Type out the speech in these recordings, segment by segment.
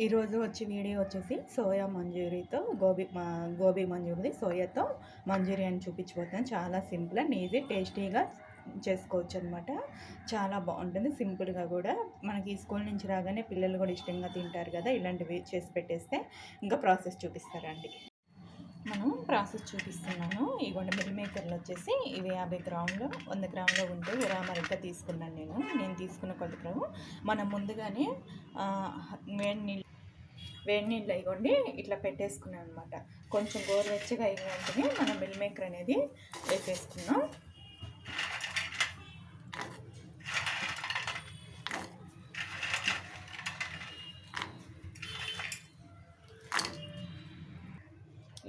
ఈరోజు వీడియో వచ్చేసి soya మంచూరితో gobi manchurian సోయాతో Manchurian చూపించబోతున్నాను. చాలా సింపుల్ అండ్ ఈజీ, టేస్టీగా చేసుకోవచ్చు అనమాట. చాలా బాగుంటుంది, సింపుల్గా కూడా. మనకి స్కూల్ నుంచి రాగానే పిల్లలు కూడా ఇష్టంగా తింటారు కదా, ఇలాంటివి చేసి పెట్టేస్తే. ఇంకా ప్రాసెస్ చూపిస్తారండి. మనం ప్రాసెస్ చూపిస్తున్నాను. ఇవ్వండి, మిల్ మేకర్లు వచ్చేసి ఇవి 50 గ్రాములు, 100 గ్రాములు ఉంటే మరిగ్గా తీసుకున్నాను. నేను తీసుకున్న కొలతలు మనం ముందుగానే వేడి నీళ్ళు ఇవ్వండి ఇట్లా పెట్టేసుకున్నాను అనమాట. కొంచెం గోరువెచ్చగా అయిన వెంటనే మనం మిల్ మేకర్ అనేది వేసేసుకున్నాం.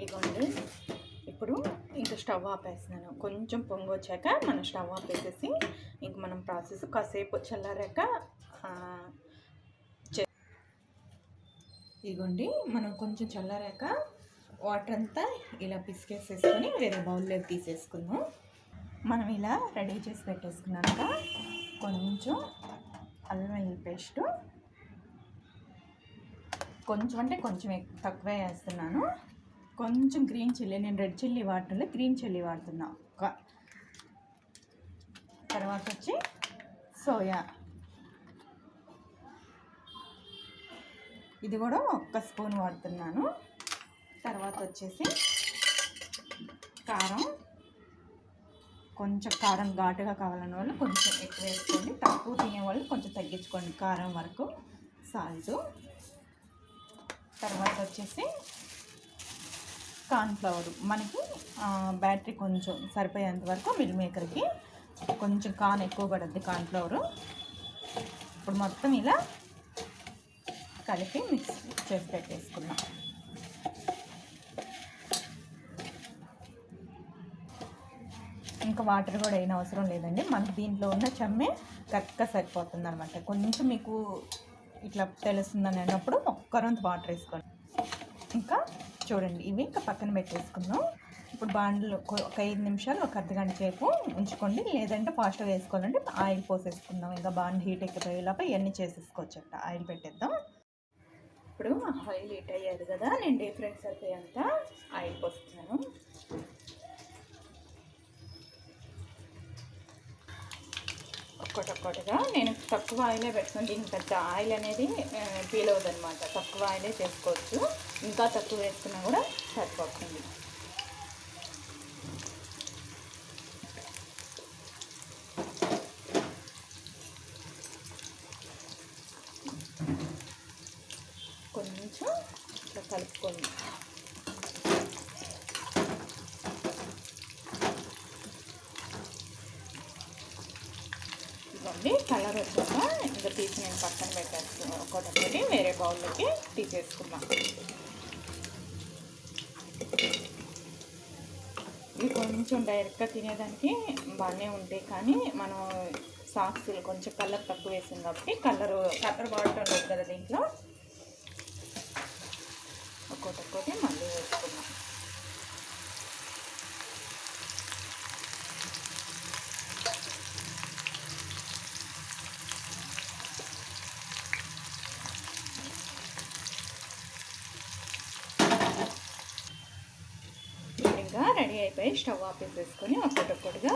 ఇవ్వండి, ఇప్పుడు ఇంకా స్టవ్ ఆపేస్తున్నాను. కొంచెం పొంగు వచ్చాక మనం స్టవ్ ఆపేసేసి ఇంక మనం ప్రాసెస్ కాసేపు చల్లారాక ఇగోండి, మనం కొంచెం చల్లారాక వాటర్ అంతా ఇలా పిసికేసేసుకొని వేరే బౌల్లో తీసేసుకుందాం. మనం ఇలా రెడీ చేసి పెట్టేసుకున్నాక కొంచెం అల్లం వెల్లుల్లి పేస్టు, కొంచెం అంటే కొంచెం తక్కువే వేస్తున్నాను. కొంచెం గ్రీన్ చిల్లీ, నేను రెడ్ చిల్లీ వాడటంలో గ్రీన్ చిల్లీ వాడుతున్నా. తర్వాత వచ్చి సోయా, ఇది కూడా 1 స్పూన్ వాడుతున్నాను. తర్వాత వచ్చేసి కారం, కొంచెం కారం ఘాటుగా కావాలన్న వాళ్ళు కొంచెం ఎక్కువ వేసుకోండి, తక్కువ తినేవాళ్ళు కొంచెం తగ్గించుకోండి కారం వరకు. సాల్ట్, తర్వాత వచ్చేసి కార్న్ఫ్లవర్, మనకి బ్యాటరీ కొంచెం సరిపోయేంత వరకు మిల్ మేకర్కి కొంచెం ఎక్కువ పడుద్ది కార్న్ఫ్లవరు. ఇప్పుడు మొత్తం ఇలా కలిపి మిక్స్ చేసి పెట్టేసుకున్నాం. ఇంకా వాటర్ కూడా అయిన అవసరం లేదండి, మనకి దీంట్లో ఉన్న చెమ్మే కరెక్ట్గా సరిపోతుంది అనమాట. కొంచెం మీకు ఇట్లా తెలుస్తుందని అన్నప్పుడు 1 రొంతు వాటర్ వేసుకోండి. ఇంకా చూడండి, ఇవి ఇంకా పక్కన పెట్టేసుకుందాం. ఇప్పుడు బాండ్లు ఒక 5 నిమిషాలు, ఒక అర్ధగంట సేపు ఉంచుకోండి, లేదంటే ఫాస్ట్గా వేసుకోవాలంటే ఆయిల్ పోసేసుకుందాం. ఇంకా బాండ్ హీట్ ఎక్కిపోయేలోపు ఇవన్నీ చేసేసుకోవచ్చట. ఆయిల్ పెట్టేద్దాం. ఇప్పుడు ఆయిల్ హీట్ అయ్యేది కదా, నేను డీప్ ఫ్రై సరిపోయేంత ఆయిల్ పోస్తున్నాను. ఒక్కొక్కటిగా నేను తక్కువ ఆయిలే పెట్టుకుని, దీనికి పెద్ద ఆయిల్ అనేది ఫీల్ అవుతుంది అనమాట. తక్కువ ఆయిలే చేసుకోవచ్చు, ఇంకా తక్కువ వేసుకున్నా కూడా సరిపోతుంది. కొంచెం ఇట్లా కలుపుకోండి. ఇవ్వండి, కలర్ వచ్చాక ఇంకా తీసి నేను పక్కన పెట్టేస్తాను. ఒక్కొక్కటి వేరే బౌల్లోకి తీసేసుకున్నాం. ఇవి కొంచెం డైరెక్ట్గా తినేదానికి బాగానే ఉంటాయి, కానీ మనం సాక్స్లు కొంచెం కలర్ తక్కువ వేసింది కాబట్టి కలర్ వాడటం లేదు కదా దీంట్లో. ఒక్కొక్కటి మళ్ళీ వేసుకున్నాం. ఇంకా రెడీ అయిపోయి స్టవ్ ఆపేసేసుకొని ఒక్కొక్కటిగా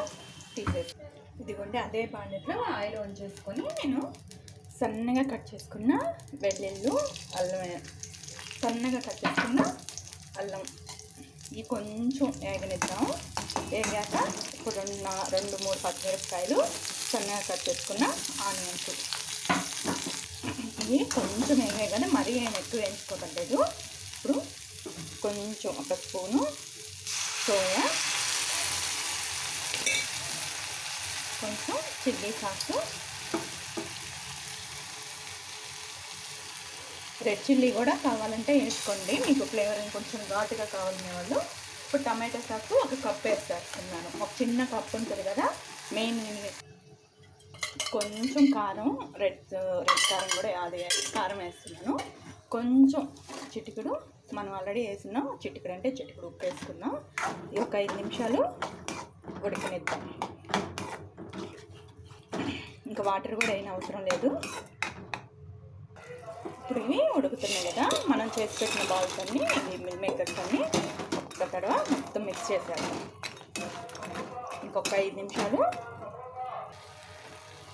తీసేసి, ఇదిగోండి అదే బాండెట్లో ఆయిల్ ఆన్ చేసుకొని నేను సన్నగా కట్ చేసుకున్న వెల్లుల్లి, అల్లం, సన్నగా కట్ చేసుకున్న అల్లం ఇవి కొంచెం వేగనిద్దాం. వేగాక ఇప్పుడు 2-3 పచ్చిమిరపకాయలు, సన్నగా కట్ చేసుకున్న ఆనియన్స్, ఇవి కొంచెం వేగాయి కదా, మరీ ఏమి ఎక్కువ వేయించుకోవట్లేదు. ఇప్పుడు కొంచెం 1 స్పూను సోయా, కొంచెం చిల్లీ సాసు, రెడ్ చిల్లీ కూడా కావాలంటే వేసుకోండి, మీకు ఫ్లేవర్ కొంచెం ఘాటుగా కావాలనే వాళ్ళు. ఇప్పుడు టమాటో సాసు 1 కప్ వేసేస్తున్నాను. ఒక చిన్న కప్ ఉంటుంది కదా మెయిన్. కొంచెం కారం, రెడ్ కారం కూడా అది కారం వేస్తున్నాను. కొంచెం చిటికెడు, మనం ఆల్రెడీ వేసినాం, చిటికెడు అంటే చిటికెడు ఉప్పు వేసుకున్నాం. ఒక 5 నిమిషాలు ఉడకనిద్దాం. ఇంకా వాటర్ కూడా అయిన అవసరం లేదు. ఇప్పుడు ఇవి ఉడుకుతున్నాయి చేసి పెట్టిన బాల్స్ అన్నీ ఈ మిల్ మేకర్స్ అన్నీ ఒక్క తడవ మొత్తం మిక్స్ చేసేద్దాం. ఇంకొక 5 నిమిషాలు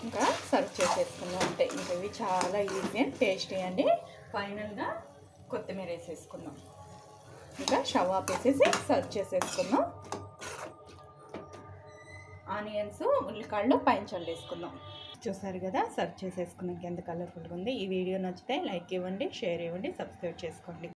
ఇంకా సర్వ్ చేసేసుకుందాం. అంటే ఇంకా ఇవి చాలా ఈజీ అండ్ టేస్టీ అండి. ఫైనల్గా కొత్తిమీర వేసేసుకుందాం. ఇంకా స్టవ్ ఆపేసేసి సర్వ్ చేసేసుకుందాం. ఆనియన్స్ ఉల్లికాళ్ళు పైన చల్లేసుకుందాం. చూసారు కదా, సర్వ్ చేసేసుకున్నాక ఎంత కలర్ఫుల్గా ఉంది. ఈ వీడియో నచ్చితే లైక్ ఇవ్వండి, షేర్ ఇవ్వండి, సబ్స్క్రైబ్ చేసుకోండి.